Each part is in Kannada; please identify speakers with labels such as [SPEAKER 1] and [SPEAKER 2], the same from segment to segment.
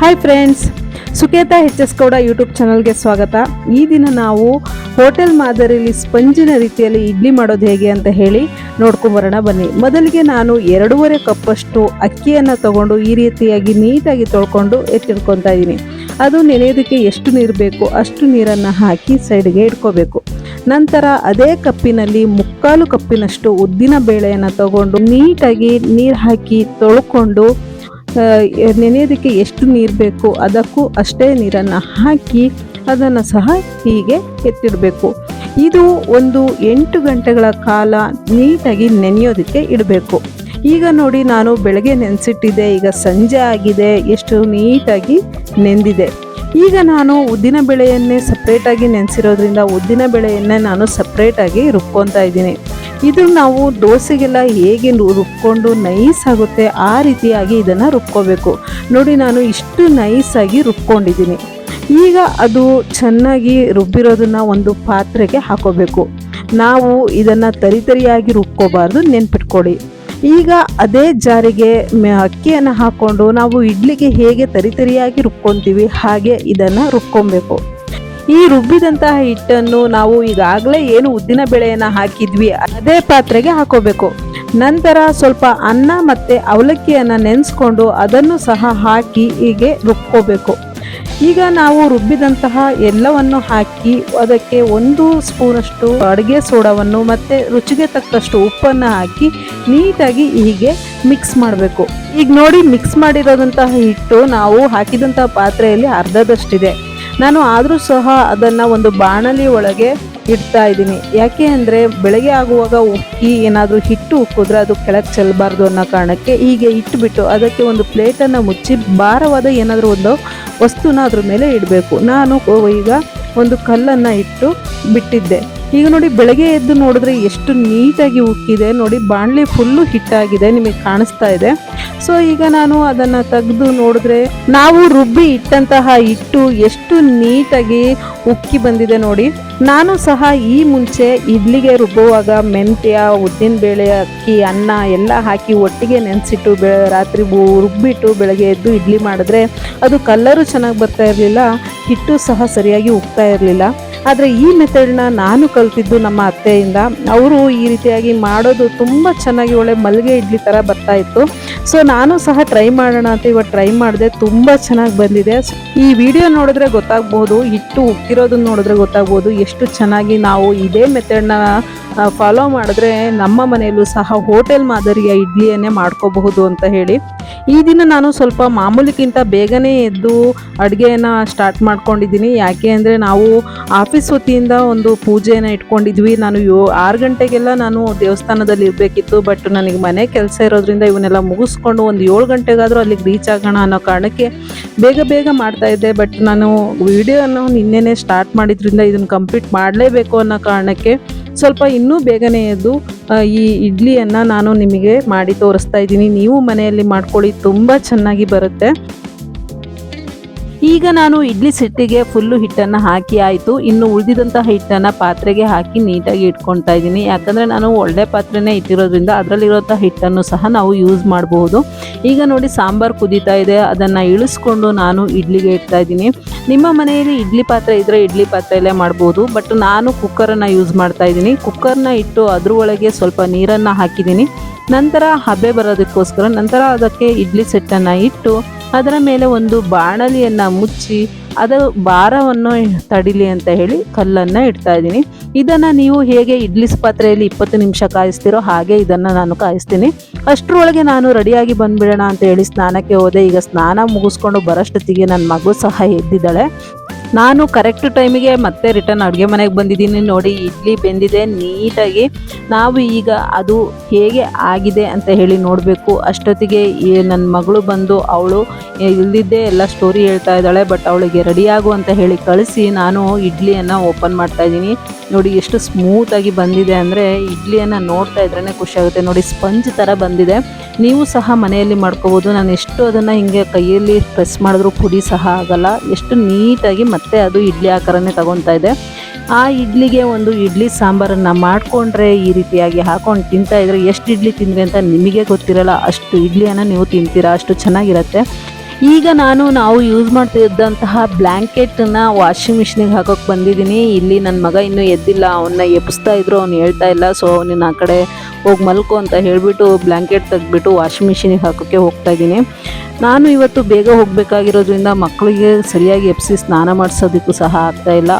[SPEAKER 1] Hi friends, Suketha HS. Gowda YouTube ಚಾನಲ್ಗೆ ಸ್ವಾಗತ. ಈ ದಿನ ನಾವು ಹೋಟೆಲ್ ಮಾದರಿಯಲ್ಲಿ ಸ್ಪಂಜಿನ ರೀತಿಯಲ್ಲಿ ಇಡ್ಲಿ ಮಾಡೋದು ಹೇಗೆ ಅಂತ ಹೇಳಿ ನೋಡ್ಕೊಂಬರೋಣ ಬನ್ನಿ. ಮೊದಲಿಗೆ ನಾನು 2.5 ಕಪ್ಪಷ್ಟು ಅಕ್ಕಿಯನ್ನು ತಗೊಂಡು ಈ ರೀತಿಯಾಗಿ ನೀಟಾಗಿ ತೊಳ್ಕೊಂಡು ಎತ್ತಿಡ್ಕೊತಾ ಇದ್ದೀನಿ. ಅದು ನೆನೆಯೋದಕ್ಕೆ ಎಷ್ಟು ನೀರು ಬೇಕು ಅಷ್ಟು ನೀರನ್ನು ಹಾಕಿ ಸೈಡ್ಗೆ ಇಟ್ಕೋಬೇಕು. ನಂತರ ಅದೇ ಕಪ್ಪಿನಲ್ಲಿ 3/4 ಕಪ್ಪಿನಷ್ಟು ಉದ್ದಿನ ಬೇಳೆಯನ್ನು ತಗೊಂಡು ನೀಟಾಗಿ ನೀರು ಹಾಕಿ ತೊಳ್ಕೊಂಡು ನೆನೆಯೋದಕ್ಕೆ ಎಷ್ಟು ನೀರು ಬೇಕು ಅದಕ್ಕೂ ಅಷ್ಟೇ ನೀರನ್ನು ಹಾಕಿ ಅದನ್ನು ಸಹ ಹೀಗೆ ಎತ್ತಿಡಬೇಕು. ಇದು ಒಂದು 8 ಗಂಟೆಗಳ ಕಾಲ ನೀಟಾಗಿ ನೆನೆಯೋದಕ್ಕೆ ಇಡಬೇಕು. ಈಗ ನೋಡಿ, ನಾನು ಬೆಳಗ್ಗೆ ನೆನೆಸಿಟ್ಟಿದ್ದೆ, ಈಗ ಸಂಜೆ ಆಗಿದೆ, ಎಷ್ಟು ನೀಟಾಗಿ ನೆಂದಿದೆ. ಈಗ ನಾನು ಉದ್ದಿನ ಬೇಳೆಯನ್ನೇ ಸಪ್ರೇಟಾಗಿ ನೆನೆಸಿರೋದ್ರಿಂದ ಉದ್ದಿನ ಬೇಳೆಯನ್ನೇ ನಾನು ಸಪ್ರೇಟಾಗಿ ರುಬ್ಕೊತಾ ಇದ್ದೀನಿ. ಇದು ನಾವು ದೋಸೆಗೆಲ್ಲ ಹೇಗೆ ರುಬ್ಕೊಂಡು ನೈಸ್ ಆಗುತ್ತೆ ಆ ರೀತಿಯಾಗಿ ಇದನ್ನು ರುಬ್ಕೋಬೇಕು. ನೋಡಿ, ನಾನು ಇಷ್ಟು ನೈಸಾಗಿ ರುಬ್ಕೊಂಡಿದ್ದೀನಿ. ಈಗ ಅದು ಚೆನ್ನಾಗಿ ರುಬ್ಬಿರೋದನ್ನು ಒಂದು ಪಾತ್ರೆಗೆ ಹಾಕೋಬೇಕು. ನಾವು ಇದನ್ನು ತರಿಯಾಗಿ ರುಬ್ಕೋಬಾರ್ದು, ನೆನ್ಪಿಟ್ಕೊಳ್ಳಿ. ಈಗ ಅದೇ ಜಾರಿಗೆ ಅಕ್ಕಿಯನ್ನು ಹಾಕ್ಕೊಂಡು ನಾವು ಇಡ್ಲಿಗೆ ಹೇಗೆ ತರಿಯಾಗಿ ರುಬ್ಕೊತೀವಿ ಹಾಗೆ ಇದನ್ನು ರುಬ್ಕೊಬೇಕು. ಈ ರುಬ್ಬಿದಂತಹ ಹಿಟ್ಟನ್ನು ನಾವು ಈಗಾಗಲೇ ಏನು ಉದ್ದಿನ ಬೇಳೆಯನ್ನು ಹಾಕಿದ್ವಿ ಅದೇ ಪಾತ್ರೆಗೆ ಹಾಕೋಬೇಕು. ನಂತರ ಸ್ವಲ್ಪ ಅನ್ನ ಮತ್ತು ಅವಲಕ್ಕಿಯನ್ನು ನೆನೆಸ್ಕೊಂಡು ಅದನ್ನು ಸಹ ಹಾಕಿ ಹೀಗೆ ರುಬ್ಕೋಬೇಕು. ಈಗ ನಾವು ರುಬ್ಬಿದಂತಹ ಎಲ್ಲವನ್ನು ಹಾಕಿ ಅದಕ್ಕೆ 1 ಸ್ಪೂನಷ್ಟು ಅಡುಗೆ ಸೋಡಾವನ್ನು ಮತ್ತು ರುಚಿಗೆ ತಕ್ಕಷ್ಟು ಉಪ್ಪನ್ನು ಹಾಕಿ ನೀಟಾಗಿ ಹೀಗೆ ಮಿಕ್ಸ್ ಮಾಡಬೇಕು. ಈಗ ನೋಡಿ, ಮಿಕ್ಸ್ ಮಾಡಿರೋದಂತಹ ಹಿಟ್ಟು ನಾವು ಹಾಕಿದಂತಹ ಪಾತ್ರೆಯಲ್ಲಿ ಅರ್ಧದಷ್ಟಿದೆ. ನಾನು ಆದರೂ ಸಹ ಅದನ್ನು ಒಂದು ಬಾಣಲಿ ಒಳಗೆ ಇಡ್ತಾ ಇದ್ದೀನಿ. ಯಾಕೆ ಅಂದರೆ ಬೆಳಗ್ಗೆ ಆಗುವಾಗ ಉಕ್ಕಿ ಏನಾದರೂ ಹಿಟ್ಟು ಉಕ್ಕಿದ್ರೆ ಅದು ಕೆಳಗೆ ಚೆಲ್ಲಬಾರ್ದು ಅನ್ನೋ ಕಾರಣಕ್ಕೆ ಹೀಗೆ ಇಟ್ಟುಬಿಟ್ಟು ಅದಕ್ಕೆ ಒಂದು ಪ್ಲೇಟನ್ನು ಮುಚ್ಚಿ ಭಾರವಾದ ಏನಾದರೂ ಒಂದು ವಸ್ತುನ ಅದ್ರ ಮೇಲೆ ಇಡಬೇಕು. ನಾನು ಈಗ ಒಂದು ಕಲ್ಲನ್ನು ಇಟ್ಟು ಬಿಟ್ಟಿದ್ದೆ. ಈಗ ನೋಡಿ, ಬೆಳಗ್ಗೆ ಎದ್ದು ನೋಡಿದ್ರೆ ಎಷ್ಟು ನೀಟಾಗಿ ಉಕ್ಕಿದೆ. ನೋಡಿ, ಬಾಣಲಿ ಫುಲ್ಲು ಹಿಟ್ಟಾಗಿದೆ, ನಿಮಗೆ ಕಾಣಿಸ್ತಾ ಇದೆ. ಸೊ ಈಗ ನಾನು ಅದನ್ನು ತೆಗೆದು ನೋಡಿದ್ರೆ ನಾವು ರುಬ್ಬಿ ಇಟ್ಟಂತಹ ಹಿಟ್ಟು ಎಷ್ಟು ನೀಟಾಗಿ ಉಕ್ಕಿ ಬಂದಿದೆ ನೋಡಿ. ನಾನು ಸಹ ಈ ಮುಂಚೆ ಇಡ್ಲಿಗೆ ರುಬ್ಬುವಾಗ ಮೆಂತ್ಯ, ಉದ್ದಿನ ಬೇಳೆ, ಅಕ್ಕಿ, ಅನ್ನ ಎಲ್ಲ ಹಾಕಿ ಒಟ್ಟಿಗೆ ನೆನೆಸಿಟ್ಟು ರಾತ್ರಿ ರುಬ್ಬಿಟ್ಟು ಬೆಳಗ್ಗೆ ಎದ್ದು ಇಡ್ಲಿ ಮಾಡಿದ್ರೆ ಅದು ಕಲ್ಲರು ಚೆನ್ನಾಗಿ ಬರ್ತಾ ಇರಲಿಲ್ಲ, ಹಿಟ್ಟು ಸಹ ಸರಿಯಾಗಿ ಉಕ್ತಾ ಇರಲಿಲ್ಲ. ಆದರೆ ಈ ಮೆಥಡ್ನ ನಾನು ಕಲ್ತಿದ್ದು ನಮ್ಮ ಅತ್ತೆಯಿಂದ. ಅವರು ಈ ರೀತಿಯಾಗಿ ಮಾಡೋದು ತುಂಬ ಚೆನ್ನಾಗಿ ಒಳ್ಳೆ ಮಲ್ಲಿಗೆ ಇಡ್ಲಿ ಥರ ಬರ್ತಾ ಇತ್ತು. ಸೊ ನಾನು ಸಹ ಟ್ರೈ ಮಾಡೋಣ ಅಂತ ಇವತ್ತು ಟ್ರೈ ಮಾಡಿದೆ, ತುಂಬ ಚೆನ್ನಾಗಿ ಬಂದಿದೆ. ಈ ವಿಡಿಯೋ ನೋಡಿದ್ರೆ ಗೊತ್ತಾಗ್ಬೋದು, ಹಿಟ್ಟು ಉಕ್ಕಿರೋದನ್ನ ನೋಡಿದ್ರೆ ಗೊತ್ತಾಗ್ಬೋದು ಎಷ್ಟು ಚೆನ್ನಾಗಿ ನಾವು ಇದೇ ಮೆಥಡ್ನ ಫಾಲೋ ಮಾಡಿದ್ರೆ ನಮ್ಮ ಮನೆಯಲ್ಲೂ ಸಹ ಹೋಟೆಲ್ ಮಾದರಿಯ ಇಡ್ಲಿಯನ್ನೇ ಮಾಡ್ಕೋಬಹುದು ಅಂತ ಹೇಳಿ. ಈ ದಿನ ನಾನು ಸ್ವಲ್ಪ ಮಾಮೂಲಿಗಿಂತ ಬೇಗನೆ ಎದ್ದು ಅಡುಗೆಯನ್ನು ಸ್ಟಾರ್ಟ್ ಮಾಡ್ಕೊಂಡಿದ್ದೀನಿ. ಯಾಕೆ ಅಂದರೆ ನಾವು ಆಫೀಸ್ ವತಿಯಿಂದ ಒಂದು ಪೂಜೆಯನ್ನು ಇಟ್ಕೊಂಡಿದ್ವಿ. ನಾನು 6 ಗಂಟೆಗೆಲ್ಲ ನಾನು ದೇವಸ್ಥಾನದಲ್ಲಿ ಇರಬೇಕಿತ್ತು. ಬಟ್ ನನಗೆ ಮನೆ ಕೆಲಸ ಇರೋದ್ರಿಂದ ಇವನ್ನೆಲ್ಲ ಮುಗಿಸ್ಕೊಂಡು ಒಂದು 7 ಗಂಟೆಗಾದರೂ ಅಲ್ಲಿಗೆ ರೀಚ್ ಆಗೋಣ ಅನ್ನೋ ಕಾರಣಕ್ಕೆ ಬೇಗ ಮಾಡ್ತಾಯಿದ್ದೆ. ಬಟ್ ನಾನು ವಿಡಿಯೋನ ನಿನ್ನೆನೇ ಸ್ಟಾರ್ಟ್ ಮಾಡಿದ್ರಿಂದ ಇದನ್ನು ಕಂಪ್ಲೀಟ್ ಮಾಡಲೇಬೇಕು ಅನ್ನೋ ಕಾರಣಕ್ಕೆ ಸ್ವಲ್ಪ ಇನ್ನೂ ಬೇಗನೆ ಎದ್ದು ಈ ಇಡ್ಲಿಯನ್ನು ನಾನು ನಿಮಗೆ ಮಾಡಿ ತೋರಿಸ್ತಾ ಇದ್ದೀನಿ. ನೀವು ಮನೆಯಲ್ಲಿ ಮಾಡ್ಕೊಳ್ಳಿ, ತುಂಬ ಚೆನ್ನಾಗಿ ಬರುತ್ತೆ. ಈಗ ನಾನು ಇಡ್ಲಿ ಸೆಟ್ಟಿಗೆ ಫುಲ್ಲು ಹಿಟ್ಟನ್ನು ಹಾಕಿ ಆಯಿತು. ಇನ್ನು ಉಳಿದಿದಂತಹ ಹಿಟ್ಟನ್ನು ಪಾತ್ರೆಗೆ ಹಾಕಿ ನೀಟಾಗಿ ಇಟ್ಕೊತಾ ಇದ್ದೀನಿ. ಯಾಕಂದರೆ ನಾನು ಒಳ್ಳೆ ಪಾತ್ರೆನೇ ಇಟ್ಟಿರೋದ್ರಿಂದ ಅದರಲ್ಲಿರೋಂಥ ಹಿಟ್ಟನ್ನು ಸಹ ನಾವು ಯೂಸ್ ಮಾಡಬಹುದು. ಈಗ ನೋಡಿ, ಸಾಂಬಾರು ಕುದೀತಾ ಇದೆ, ಅದನ್ನು ಇಳಿಸ್ಕೊಂಡು ನಾನು ಇಡ್ಲಿಗೆ ಇಡ್ತಾ ಇದ್ದೀನಿ. ನಿಮ್ಮ ಮನೆಯಲ್ಲಿ ಇಡ್ಲಿ ಪಾತ್ರೆ ಇದ್ದರೆ ಇಡ್ಲಿ ಪಾತ್ರೆಯಲ್ಲೇ ಮಾಡ್ಬೋದು. ಬಟ್ ನಾನು ಕುಕ್ಕರನ್ನು ಯೂಸ್ ಮಾಡ್ತಾ ಇದ್ದೀನಿ. ಕುಕ್ಕರ್ನ ಇಟ್ಟು ಅದ್ರ ಒಳಗೆ ಸ್ವಲ್ಪ ನೀರನ್ನು ಹಾಕಿದ್ದೀನಿ. ನಂತರ ಹಬೆ ಬರೋದಕ್ಕೋಸ್ಕರ ನಂತರ ಅದಕ್ಕೆ ಇಡ್ಲಿ ಸೆಟ್ಟನ್ನು ಇಟ್ಟು ಅದರ ಮೇಲೆ ಒಂದು ಬಾಣಲಿಯನ್ನು ಮುಚ್ಚಿ ಅದರ ಭಾರವನ್ನು ತಡಿಲಿ ಅಂತ ಹೇಳಿ ಕಲ್ಲನ್ನು ಇಡ್ತಾ ಇದ್ದೀನಿ. ಇದನ್ನು ನೀವು ಹೇಗೆ ಇಡ್ಲಿ ಪಾತ್ರೆಯಲ್ಲಿ 20 ನಿಮಿಷ ಕಾಯಿಸ್ತೀರೋ ಹಾಗೆ ಇದನ್ನು ನಾನು ಕಾಯಿಸ್ತೀನಿ. ಅಷ್ಟರೊಳಗೆ ನಾನು ರೆಡಿಯಾಗಿ ಬಂದುಬಿಡೋಣ ಅಂತ ಹೇಳಿ ಸ್ನಾನಕ್ಕೆ ಹೋದೆ. ಈಗ ಸ್ನಾನ ಮುಗಿಸ್ಕೊಂಡು ಬರೋಷ್ಟೊತ್ತಿಗೆ ನನ್ನ ಮಗು ಸಹ ಎದ್ದಿದ್ದಾಳೆ. ನಾನು ಕರೆಕ್ಟ್ ಟೈಮಿಗೆ ಮತ್ತೆ ರಿಟರ್ನ್ ಅಡುಗೆ ಮನೆಗೆ ಬಂದಿದ್ದೀನಿ. ನೋಡಿ, ಇಡ್ಲಿ ಬೆಂದಿದೆ ನೀಟಾಗಿ. ನಾವು ಈಗ ಅದು ಹೇಗೆ ಆಗಿದೆ ಅಂತ ಹೇಳಿ ನೋಡಬೇಕು. ಅಷ್ಟೊತ್ತಿಗೆ ನನ್ನ ಮಗಳು ಬಂದು ಅವಳು ಇಲ್ದಿದ್ದೇ ಎಲ್ಲ ಸ್ಟೋರಿ ಹೇಳ್ತಾ ಇದ್ದಾಳೆ. ಬಟ್ ಅವಳಿಗೆ ರೆಡಿಯಾಗು ಅಂತ ಹೇಳಿ ಕಳಿಸಿ ನಾನು ಇಡ್ಲಿಯನ್ನು ಓಪನ್ ಮಾಡ್ತಾ ಇದ್ದೀನಿ. ನೋಡಿ, ಎಷ್ಟು ಸ್ಮೂತಾಗಿ ಬಂದಿದೆ ಅಂದರೆ ಇಡ್ಲಿಯನ್ನು ನೋಡ್ತಾ ಇದ್ರೇ ಖುಷಿಯಾಗುತ್ತೆ. ನೋಡಿ, ಸ್ಪಂಜ್ ಥರ ಬಂದಿದೆ. ನೀವು ಸಹ ಮನೆಯಲ್ಲಿ ಮಾಡ್ಕೋಬೋದು. ನಾನು ಎಷ್ಟು ಅದನ್ನು ಹಿಂಗೆ ಕೈಯಲ್ಲಿ ಪ್ರೆಸ್ ಮಾಡಿದ್ರೂ ಪುಡಿ ಸಹ ಆಗಲ್ಲ. ಎಷ್ಟು ನೀಟಾಗಿ ಮತ್ತೆ ಅದು ಇಡ್ಲಿ ಆಕಾರನೇ ತಗೊತಾ ಇದೆ. ಆ ಇಡ್ಲಿಗೆ ಒಂದು ಇಡ್ಲಿ ಸಾಂಬಾರನ್ನು ಮಾಡಿಕೊಂಡ್ರೆ ಈ ರೀತಿಯಾಗಿ ಹಾಕೊಂಡು ತಿಂತಾಯಿದ್ರೆ ಎಷ್ಟು ಇಡ್ಲಿ ತಿಂದ್ರಿ ಅಂತ ನಿಮಗೆ ಗೊತ್ತಿರಲ್ಲ, ಅಷ್ಟು ಇಡ್ಲಿಯನ್ನು ನೀವು ತಿಂತೀರಾ, ಅಷ್ಟು ಚೆನ್ನಾಗಿರುತ್ತೆ. ಈಗ ನಾವು ಯೂಸ್ ಮಾಡ್ತಿದ್ದಂತಹ ಬ್ಲ್ಯಾಂಕೆಟನ್ನ ವಾಷಿಂಗ್ ಮಿಷಿನಿಗೆ ಹಾಕೋಕೆ ಬಂದಿದ್ದೀನಿ. ಇಲ್ಲಿ ನನ್ನ ಮಗ ಇನ್ನೂ ಎದ್ದಿಲ್ಲ, ಅವನ್ನ ಎಬ್ಬಿಸ್ತಾ ಇದ್ರು, ಅವ್ನು ಹೇಳ್ತಾ ಇಲ್ಲ. ಸೊ ಅವನನ್ನ ಆ ಕಡೆ ಹೋಗಿ ಮಲ್ಕೊ ಅಂತ ಹೇಳಿಬಿಟ್ಟು ಬ್ಲ್ಯಾಂಕೆಟ್ ತೆಗೆದ್ಬಿಟ್ಟು ವಾಷಿಂಗ್ ಮಿಷಿನಿಗೆ ಹಾಕೋಕ್ಕೆ ಹೋಗ್ತಾ ಇದ್ದೀನಿ. ನಾನು ಇವತ್ತು ಬೇಗ ಹೋಗಬೇಕಾಗಿರೋದ್ರಿಂದ ಮಕ್ಕಳಿಗೆ ಸರಿಯಾಗಿ ಎಬ್ಬಿಸಿ ಸ್ನಾನ ಮಾಡಿಸೋದಕ್ಕೂ ಸಹ ಆಗ್ತಾಯಿಲ್ಲ.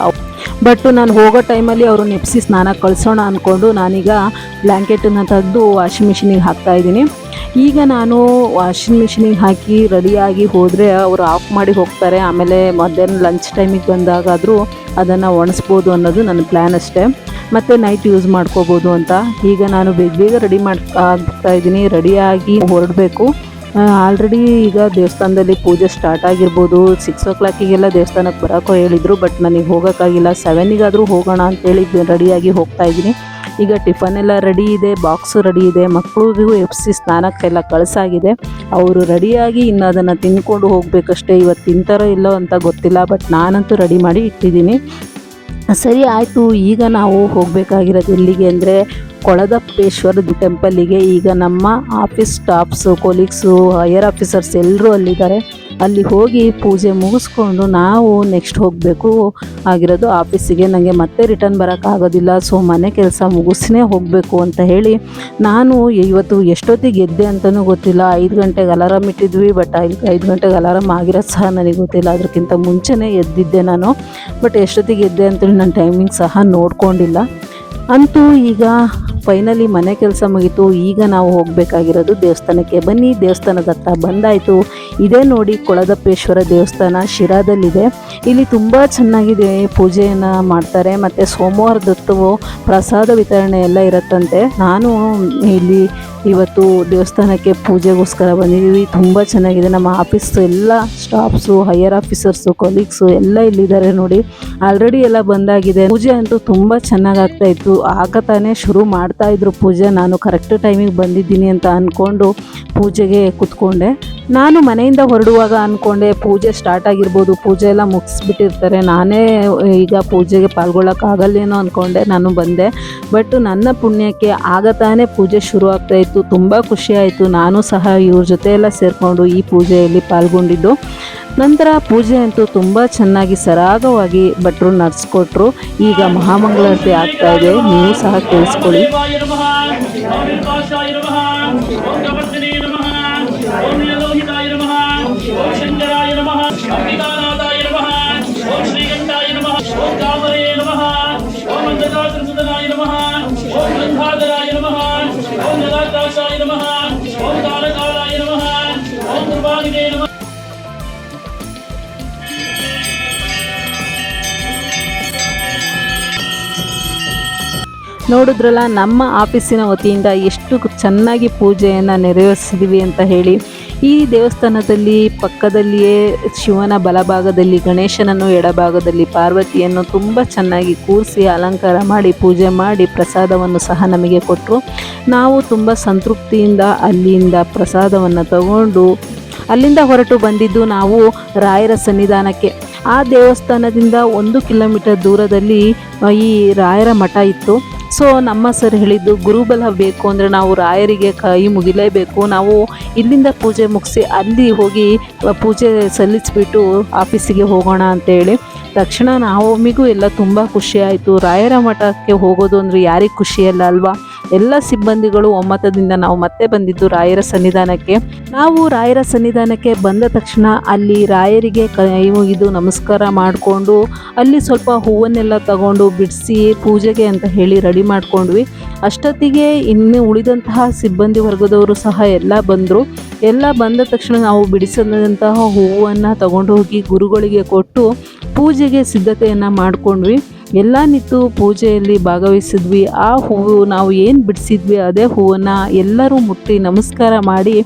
[SPEAKER 1] ಬಟ್ ನಾನು ಹೋಗೋ ಟೈಮಲ್ಲಿ ಅವ್ರನ್ನ ಎಬ್ಬಿಸಿ ಸ್ನಾನ ಕಳಿಸೋಣ ಅಂದ್ಕೊಂಡು ನಾನೀಗ ಬ್ಲ್ಯಾಂಕೆಟನ್ನು ತೆಗೆದು ವಾಷಿಂಗ್ ಮಿಷಿನಿಗೆ ಹಾಕ್ತಾಯಿದ್ದೀನಿ. ಈಗ ನಾನು ವಾಷಿಂಗ್ ಮಿಷಿನಿಗೆ ಹಾಕಿ ರೆಡಿಯಾಗಿ ಹೋದರೆ ಅವರು ಆಫ್ ಮಾಡಿ ಹೋಗ್ತಾರೆ. ಆಮೇಲೆ ಮಧ್ಯಾಹ್ನ ಲಂಚ್ ಟೈಮಿಗೆ ಬಂದಾಗಾದರೂ ಅದನ್ನು ಒಣಸ್ಬೋದು ಅನ್ನೋದು ನನ್ನ ಪ್ಲ್ಯಾನ್ ಅಷ್ಟೇ. ಮತ್ತು ನೈಟ್ ಯೂಸ್ ಮಾಡ್ಕೋಬೋದು ಅಂತ. ಈಗ ನಾನು ಬೇಗ ರೆಡಿ ಆಗ್ತಾ ಇದ್ದೀನಿ, ರೆಡಿಯಾಗಿ ಹೊರಡಬೇಕು. ಆಲ್ರೆಡಿ ಈಗ ದೇವಸ್ಥಾನದಲ್ಲಿ ಪೂಜೆ ಸ್ಟಾರ್ಟ್ ಆಗಿರ್ಬೋದು. 6 o'clockಗೆಲ್ಲ ದೇವಸ್ಥಾನಕ್ಕೆ ಬರೋಕ್ಕೋ ಹೇಳಿದರು, ಬಟ್ ನನಗೆ ಹೋಗೋಕ್ಕಾಗಿಲ್ಲ. 7ಗಾದರೂ ಹೋಗೋಣ ಅಂತೇಳಿ ರೆಡಿಯಾಗಿ ಹೋಗ್ತಾ ಇದ್ದೀನಿ. ಈಗ ಟಿಫನ್ ಎಲ್ಲ ರೆಡಿ ಇದೆ, ಬಾಕ್ಸು ರೆಡಿ ಇದೆ, ಮಕ್ಕಳಿಗೂ ಎಬ್ಬಿಸಿ ಸ್ನಾನಕ್ಕೆಲ್ಲ ಕಳಿಸಾಗಿದೆ. ಅವರು ರೆಡಿಯಾಗಿ ಇನ್ನು ಅದನ್ನು ತಿಂದ್ಕೊಂಡು ಹೋಗಬೇಕಷ್ಟೇ. ಇವತ್ತು ತಿಂತಾರೋ ಇಲ್ಲೋ ಅಂತ ಗೊತ್ತಿಲ್ಲ, ಬಟ್ ನಾನಂತೂ ರೆಡಿ ಮಾಡಿ ಇಟ್ಟಿದ್ದೀನಿ. ಸರಿ ಆಯಿತು. ಈಗ ನಾವು ಹೋಗಬೇಕಾಗಿರೋದು ಎಲ್ಲಿಗೆ ಅಂದರೆ ಕೊಳದಪ್ಪೇಶ್ವರ ಟೆಂಪಲ್ಲಿಗೆ. ಈಗ ನಮ್ಮ office staffs, colleagues, higher officers ಎಲ್ಲರೂ ಅಲ್ಲಿದ್ದಾರೆ. ಅಲ್ಲಿ ಹೋಗಿ ಪೂಜೆ ಮುಗಿಸ್ಕೊಂಡು ನಾವು ನೆಕ್ಸ್ಟ್ ಹೋಗಬೇಕು ಆಗಿರೋದು ಆಫೀಸಿಗೆ. ನನಗೆ ಮತ್ತೆ ರಿಟರ್ನ್ ಬರೋಕ್ಕಾಗೋದಿಲ್ಲ. ಸೊ ಮನೆ ಕೆಲಸ ಮುಗಿಸ್ನೇ ಹೋಗಬೇಕು ಅಂತ ಹೇಳಿ ನಾನು ಇವತ್ತು ಎಷ್ಟೊತ್ತಿಗೆ ಎದ್ದೆ ಅಂತಲೂ ಗೊತ್ತಿಲ್ಲ. 5 ಗಂಟೆಗೆ ಅಲಾರಾಮ್ ಇಟ್ಟಿದ್ವಿ, ಬಟ್ 5 ಗಂಟೆಗೆ ಅಲಾರಾಮ್ ಆಗಿರೋದು ಸಹ ನನಗೆ ಗೊತ್ತಿಲ್ಲ. ಅದಕ್ಕಿಂತ ಮುಂಚೆನೇ ಎದ್ದಿದ್ದೆ ನಾನು, ಬಟ್ ಎಷ್ಟೊತ್ತಿಗೆ ಎದ್ದೆ ಅಂತೇಳಿ ನಾನು ಟೈಮಿಂಗ್ ಸಹ ನೋಡ್ಕೊಂಡಿಲ್ಲ. ಅಂತೂ ಈಗ ಫೈನಲಿ ಮನೆ ಕೆಲಸ ಮುಗೀತು. ಈಗ ನಾವು ಹೋಗಬೇಕಾಗಿರೋದು ದೇವಸ್ಥಾನಕ್ಕೆ. ಬನ್ನಿ, ದೇವಸ್ಥಾನದ ಹತ್ರ ಬಂದಾಯಿತು. ಇದೇ ನೋಡಿ ಕೊಳದಪ್ಪೇಶ್ವರ ದೇವಸ್ಥಾನ ಶಿರಾದಲ್ಲಿದೆ. ಇಲ್ಲಿ ತುಂಬ ಚೆನ್ನಾಗಿದೆ, ಪೂಜೆಯನ್ನು ಮಾಡ್ತಾರೆ. ಮತ್ತು ಸೋಮವಾರದೊತ್ತು ಪ್ರಸಾದ ವಿತರಣೆ ಎಲ್ಲ ಇರುತ್ತಂತೆ. ನಾನು ಇಲ್ಲಿ ಇವತ್ತು ದೇವಸ್ಥಾನಕ್ಕೆ ಪೂಜೆಗೋಸ್ಕರ ಬಂದಿದ್ದೀವಿ. ತುಂಬ ಚೆನ್ನಾಗಿದೆ. ನಮ್ಮ ಆಫೀಸ್ ಎಲ್ಲ ಸ್ಟಾಫ್ಸು, ಹೈಯರ್ ಆಫೀಸರ್ಸು, ಕೊಲೀಗ್ಸು ಎಲ್ಲ ಇಲ್ಲಿದ್ದಾರೆ ನೋಡಿ. ಆಲ್ರೆಡಿ ಎಲ್ಲ ಬಂದಾಗಿದೆ. ಪೂಜೆ ಅಂತೂ ತುಂಬ ಚೆನ್ನಾಗಾಗ್ತಾಯಿತ್ತು. ಆಗ ತಾನೇ ಶುರು ಮಾಡ್ತಾಯಿದ್ರು ಪೂಜೆ. ನಾನು ಕರೆಕ್ಟ್ ಟೈಮಿಗೆ ಬಂದಿದ್ದೀನಿ ಅಂತ ಅಂದ್ಕೊಂಡು ಪೂಜೆಗೆ ಕೂತ್ಕೊಂಡೆ. ನಾನು ಮನೆಯಿಂದ ಹೊರಡುವಾಗ ಅಂದ್ಕೊಂಡೆ ಪೂಜೆ ಸ್ಟಾರ್ಟ್ ಆಗಿರ್ಬೋದು, ಪೂಜೆ ಎಲ್ಲ ಮುಗಿಸ್ಬಿಟ್ಟಿರ್ತಾರೆ, ನಾನೇ ಈಗ ಪೂಜೆಗೆ ಪಾಲ್ಗೊಳ್ಳೋಕ್ಕಾಗಲ್ಲೇನೋ ಅಂದ್ಕೊಂಡೆ ನಾನು ಬಂದೆ. ಬಟ್ ನನ್ನ ಪುಣ್ಯಕ್ಕೆ ಆಗ ತಾನೇ ಪೂಜೆ ಶುರು ಆಗ್ತಾಯಿತ್ತು. ತುಂಬ ಖುಷಿಯಾಯಿತು. ನಾನು ಸಹ ಇವ್ರ ಜೊತೆ ಎಲ್ಲ ಸೇರಿಕೊಂಡು ಈ ಪೂಜೆಯಲ್ಲಿ ಪಾಲ್ಗೊಂಡಿದ್ದು. ನಂತರ ಪೂಜೆ ಅಂತೂ ತುಂಬ ಚೆನ್ನಾಗಿ ಸರಾಗವಾಗಿ ಭಟ್ರು ನಡೆಸ್ಕೊಟ್ರು. ಈಗ ಮಹಾಮಂಗಳಾರತಿ ಆಗ್ತಾ ಇದೆ, ನೀವು ಸಹ ಕೇಳಿಸ್ಕೊಳ್ಳಿ. ನೋಡಿದ್ರಲ್ಲ ನಮ್ಮ ಆಫೀಸಿನ ವತಿಯಿಂದ ಎಷ್ಟು ಚೆನ್ನಾಗಿ ಪೂಜೆಯನ್ನು ನೆರವೇರಿಸಿದ್ವಿ ಅಂತ ಹೇಳಿ. ಈ ದೇವಸ್ಥಾನದಲ್ಲಿ ಪಕ್ಕದಲ್ಲಿಯೇ ಶಿವನ ಬಲಭಾಗದಲ್ಲಿ ಗಣೇಶನನ್ನು, ಎಡಭಾಗದಲ್ಲಿ ಪಾರ್ವತಿಯನ್ನು ತುಂಬ ಚೆನ್ನಾಗಿ ಕೂರಿಸಿ ಅಲಂಕಾರ ಮಾಡಿ ಪೂಜೆ ಮಾಡಿ ಪ್ರಸಾದವನ್ನು ಸಹ ನಮಗೆ ಕೊಟ್ಟರು. ನಾವು ತುಂಬ ಸಂತೃಪ್ತಿಯಿಂದ ಅಲ್ಲಿಂದ ಪ್ರಸಾದವನ್ನು ತಗೊಂಡು ಅಲ್ಲಿಂದ ಹೊರಟು ಬಂದಿದ್ದು ನಾವು ರಾಯರ ಸನ್ನಿಧಾನಕ್ಕೆ. ಆ ದೇವಸ್ಥಾನದಿಂದ 1 ಕಿಲೋಮೀಟರ್ ದೂರದಲ್ಲಿ ಈ ರಾಯರ ಮಠ ಇತ್ತು. ಸೊ ನಮ್ಮ ಸರ್ ಹೇಳಿದ್ದು, ಗುರುಬಲ ಬೇಕು ಅಂದರೆ ನಾವು ರಾಯರಿಗೆ ಕೈ ಮುಗಿಲೇಬೇಕು. ನಾವು ಇಲ್ಲಿಂದ ಪೂಜೆ ಮುಗಿಸಿ ಅಲ್ಲಿ ಹೋಗಿ ಪೂಜೆ ಸಲ್ಲಿಸಿಬಿಟ್ಟು ಆಫೀಸಿಗೆ ಹೋಗೋಣ ಅಂತೇಳಿ. ತಕ್ಷಣ ನಮ್ಮಿಗೂ ಎಲ್ಲ ತುಂಬ ಖುಷಿಯಾಯಿತು. ರಾಯರ ಮಠಕ್ಕೆ ಹೋಗೋದು ಅಂದರೆ ಯಾರಿಗೆ ಖುಷಿಯಲ್ಲ ಅಲ್ವಾ? ಎಲ್ಲ ಸಿಬ್ಬಂದಿಗಳು ಒಮ್ಮತದಿಂದ ನಾವು ಮತ್ತೆ ಬಂದಿದ್ದು ರಾಯರ ಸನ್ನಿಧಾನಕ್ಕೆ. ನಾವು ರಾಯರ ಸನ್ನಿಧಾನಕ್ಕೆ ಬಂದ ತಕ್ಷಣ ಅಲ್ಲಿ ರಾಯರಿಗೆ ಕೈ ಮುಗಿದು ನಮಸ್ಕಾರ ಮಾಡಿಕೊಂಡು ಅಲ್ಲಿ ಸ್ವಲ್ಪ ಹೂವನ್ನೆಲ್ಲ ತಗೊಂಡು ಬಿಡಿಸಿ ಪೂಜೆಗೆ ಅಂತ ಹೇಳಿ ರೆಡಿ ಮಾಡ್ಕೊಂಡ್ವಿ. ಅಷ್ಟೊತ್ತಿಗೆ ಇನ್ನು ಉಳಿದಂತಹ ಸಿಬ್ಬಂದಿ ವರ್ಗದವರು ಸಹ ಎಲ್ಲ ಬಂದರು. ಎಲ್ಲ ಬಂದ ತಕ್ಷಣ ನಾವು ಬಿಡಿಸಿದಂತಹ ಹೂವನ್ನು ತಗೊಂಡು ಹೋಗಿ ಗುರುಗಳಿಗೆ ಕೊಟ್ಟು ಪೂಜೆಗೆ ಸಿದ್ಧತೆಯನ್ನು ಮಾಡಿಕೊಂಡ್ವಿ. ಎಲ್ಲ ನಿಂತು ಪೂಜೆಯಲ್ಲಿ ಭಾಗವಹಿಸಿದ್ವಿ. ಆ ಹೂವು ನಾವು ಏನು ಬಿಡಿಸಿದ್ವಿ ಅದೇ ಹೂವನ್ನು ಎಲ್ಲರೂ ಮುಟ್ಟಿ ನಮಸ್ಕಾರ ಮಾಡಿ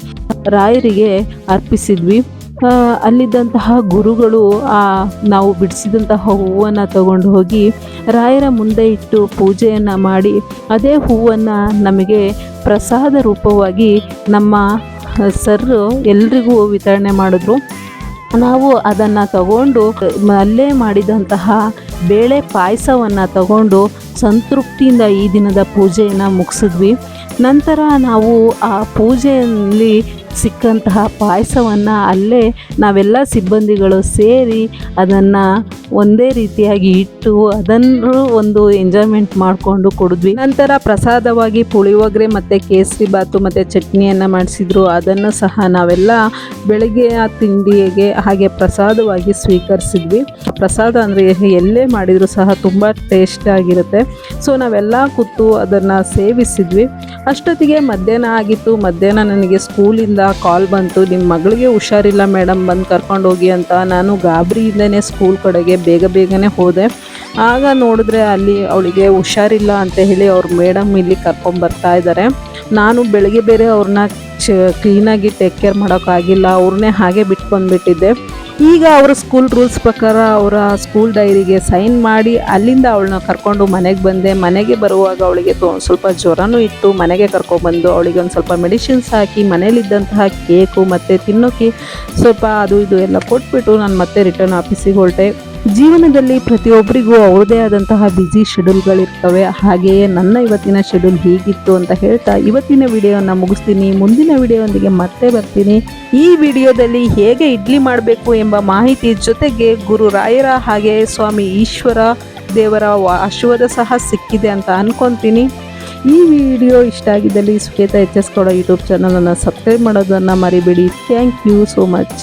[SPEAKER 1] ರಾಯರಿಗೆ ಅರ್ಪಿಸಿದ್ವಿ. ಅಲ್ಲಿದ್ದಂತಹ ಗುರುಗಳು ನಾವು ಬಿಡಿಸಿದಂತಹ ಹೂವನ್ನು ತಗೊಂಡು ಹೋಗಿ ರಾಯರ ಮುಂದೆ ಇಟ್ಟು ಪೂಜೆಯನ್ನು ಮಾಡಿ ಅದೇ ಹೂವನ್ನು ನಮಗೆ ಪ್ರಸಾದ ರೂಪವಾಗಿ ನಮ್ಮ ಸರ್ ಎಲ್ರಿಗೂ ವಿತರಣೆ ಮಾಡಿದ್ರು. ನಾವು ಅದನ್ನು ತಗೊಂಡು ಅಲ್ಲೇ ಮಾಡಿದಂತಹ ಬೇಳೆ ಪಾಯಸವನ್ನು ತಗೊಂಡು ಸಂತೃಪ್ತಿಯಿಂದ ಈ ದಿನದ ಪೂಜೆಯನ್ನು ಮುಗಿಸಿದ್ವಿ. ನಂತರ ನಾವು ಆ ಪೂಜೆಯಲ್ಲಿ ಸಿಕ್ಕಂತಹ ಪಾಯಸವನ್ನು ಅಲ್ಲೇ ನಾವೆಲ್ಲ ಸಿಬ್ಬಂದಿಗಳು ಸೇರಿ ಅದನ್ನು ಒಂದೇ ರೀತಿಯಾಗಿ ಇಟ್ಟು ಅದನ್ನು ಒಂದು ಎಂಜಾಯ್ಮೆಂಟ್ ಮಾಡಿಕೊಂಡು ಕುಡಿದ್ವಿ. ನಂತರ ಪ್ರಸಾದವಾಗಿ ಪುಳಿಯೋಗರೆ ಮತ್ತು ಕೇಸರಿ ಬಾತು ಮತ್ತು ಚಟ್ನಿಯನ್ನು ಮಾಡಿಸಿದ್ರು. ಅದನ್ನು ಸಹ ನಾವೆಲ್ಲ ಬೆಳಗ್ಗೆಯ ತಿಂಡಿಗೆ ಹಾಗೆ ಪ್ರಸಾದವಾಗಿ ಸ್ವೀಕರಿಸಿದ್ವಿ. ಪ್ರಸಾದ ಅಂದರೆ ಎಲ್ಲೇ ಮಾಡಿದರೂ ಸಹ ತುಂಬ ಟೇಸ್ಟಾಗಿರುತ್ತೆ. ಸೊ ನಾವೆಲ್ಲ ಕೂತು ಅದನ್ನು ಸೇವಿಸಿದ್ವಿ. ಅಷ್ಟೊತ್ತಿಗೆ ಮಧ್ಯಾಹ್ನ ಆಗಿತ್ತು. ಮಧ್ಯಾಹ್ನ ನನಗೆ ಸ್ಕೂಲಿಂದ ಕಾಲ್ ಬಂತು, ನಿಮ್ಮ ಮಗಳಿಗೆ ಹುಷಾರಿಲ್ಲ ಮೇಡಮ್, ಬಂದು ಕರ್ಕೊಂಡೋಗಿ ಅಂತ. ನಾನು ಗಾಬರಿಯಿಂದನೇ ಸ್ಕೂಲ್ ಕಡೆಗೆ ಬೇಗನೆ ಹೋದೆ. ಆಗ ನೋಡಿದ್ರೆ ಅಲ್ಲಿ ಅವಳಿಗೆ ಹುಷಾರಿಲ್ಲ ಅಂತ ಹೇಳಿ ಅವ್ರ ಮೇಡಮ್ ಇಲ್ಲಿ ಕರ್ಕೊಂಬರ್ತಾ ಇದ್ದಾರೆ. ನಾನು ಬೆಳಗ್ಗೆ ಬೇರೆ ಅವ್ರನ್ನ ಕ್ಲೀನಾಗಿ ಟೇಕ್ ಕೇರ್ ಮಾಡೋಕ್ಕಾಗಿಲ್ಲ, ಅವ್ರನ್ನೇ ಹಾಗೆ ಬಿಟ್ಕೊಂಡ್ಬಿಟ್ಟಿದ್ದೆ. ಈಗ ಅವರ ಸ್ಕೂಲ್ ರೂಲ್ಸ್ ಪ್ರಕಾರ ಅವರ ಸ್ಕೂಲ್ ಡೈರಿಗೆ ಸೈನ್ ಮಾಡಿ ಅಲ್ಲಿಂದ ಅವಳನ್ನ ಕರ್ಕೊಂಡು ಮನೆಗೆ ಬಂದೆ. ಮನೆಗೆ ಬರುವಾಗ ಅವಳಿಗೆ ಸ್ವಲ್ಪ ಜ್ವರನೂ ಇತ್ತು. ಮನೆಗೆ ಕರ್ಕೊಬಂದು ಅವಳಿಗೆ ಒಂದು ಸ್ವಲ್ಪ ಮೆಡಿಸಿನ್ಸ್ ಹಾಕಿ ಮನೇಲಿದ್ದಂತಹ ಕೇಕು ಮತ್ತು ತಿನ್ನೋಕ್ಕೆ ಸ್ವಲ್ಪ ಅದು ಇದು ಎಲ್ಲ ಕೊಟ್ಬಿಟ್ಟು ನಾನು ಮತ್ತೆ ರಿಟರ್ನ್ ಆಫೀಸಿಗೆ ಹೊರಟೆ. ಜೀವನದಲ್ಲಿ ಪ್ರತಿಯೊಬ್ಬರಿಗೂ ಅವ್ರದ್ದೇ ಆದಂತಹ ಬ್ಯುಸಿ ಶೆಡ್ಯೂಲ್ಗಳಿರ್ತವೆ. ಹಾಗೆಯೇ ನನ್ನ ಇವತ್ತಿನ ಶೆಡ್ಯೂಲ್ ಹೀಗಿತ್ತು ಅಂತ ಹೇಳ್ತಾ ಇವತ್ತಿನ ವಿಡಿಯೋನ ಮುಗಿಸ್ತೀನಿ. ಮುಂದಿನ ವಿಡಿಯೋದೊಂದಿಗೆ ಮತ್ತೆ ಬರ್ತೀನಿ. ಈ ವಿಡಿಯೋದಲ್ಲಿ ಹೇಗೆ ಇಡ್ಲಿ ಮಾಡಬೇಕು ಎಂಬ ಮಾಹಿತಿ ಜೊತೆಗೆ ಗುರು ರಾಯರ ಹಾಗೆ ಸ್ವಾಮಿ ಈಶ್ವರ ದೇವರ ಆಶೀರ್ವಾದ ಸಹ ಸಿಕ್ಕಿದೆ ಅಂತ ಅನ್ಕೊತೀನಿ. ಈ ವಿಡಿಯೋ ಇಷ್ಟ ಆಗಿದ್ದಲ್ಲಿ ಸುಕೇತಾ HS ಗೌಡ ಯೂಟ್ಯೂಬ್ ಚಾನಲನ್ನು ಸಬ್ಸ್ಕ್ರೈಬ್ ಮಾಡೋದನ್ನು ಮರಿಬೇಡಿ. Thank you so much.